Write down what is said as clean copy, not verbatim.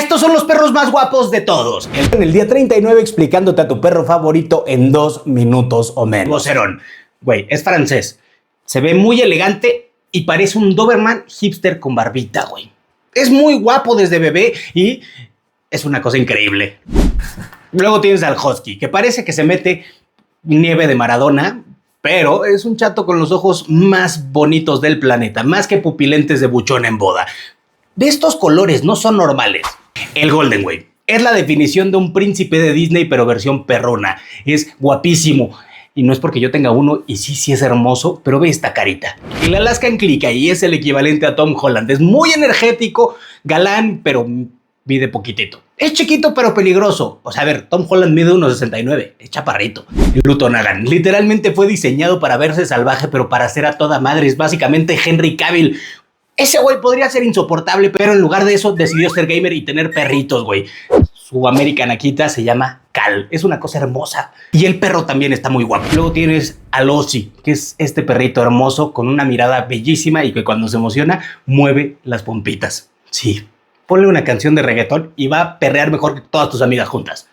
Estos son los perros más guapos de todos. En el día 39 explicándote a tu perro favorito en 2 minutos o menos. Vocerón. Güey, es francés. Se ve muy elegante y parece un Doberman hipster con barbita, güey. Es muy guapo desde bebé y es una cosa increíble. Luego tienes al Husky, que parece que se mete nieve de Maradona, pero es un chato con los ojos más bonitos del planeta, más que pupilentes de buchón en boda. De estos colores no son normales. El Golden, güey, es la definición de un príncipe de Disney, pero versión perrona. Es guapísimo. Y no es porque yo tenga uno, y sí es hermoso, pero ve esta carita. El Alaskan Klee es el equivalente a Tom Holland. Es muy energético, galán, pero mide poquitito. Es chiquito, pero peligroso. O sea, a ver, Tom Holland mide 1,69. Es chaparrito. Luton Agan literalmente fue diseñado para verse salvaje, pero para ser a toda madre. Es básicamente Henry Cavill. Ese güey podría ser insoportable, pero en lugar de eso decidió ser gamer y tener perritos, güey. Su American Akita se llama Cal. Es una cosa hermosa. Y el perro también está muy guapo. Luego tienes a Lossie, que es este perrito hermoso con una mirada bellísima y que cuando se emociona mueve las pompitas. Sí. Ponle una canción de reggaetón y va a perrear mejor que todas tus amigas juntas.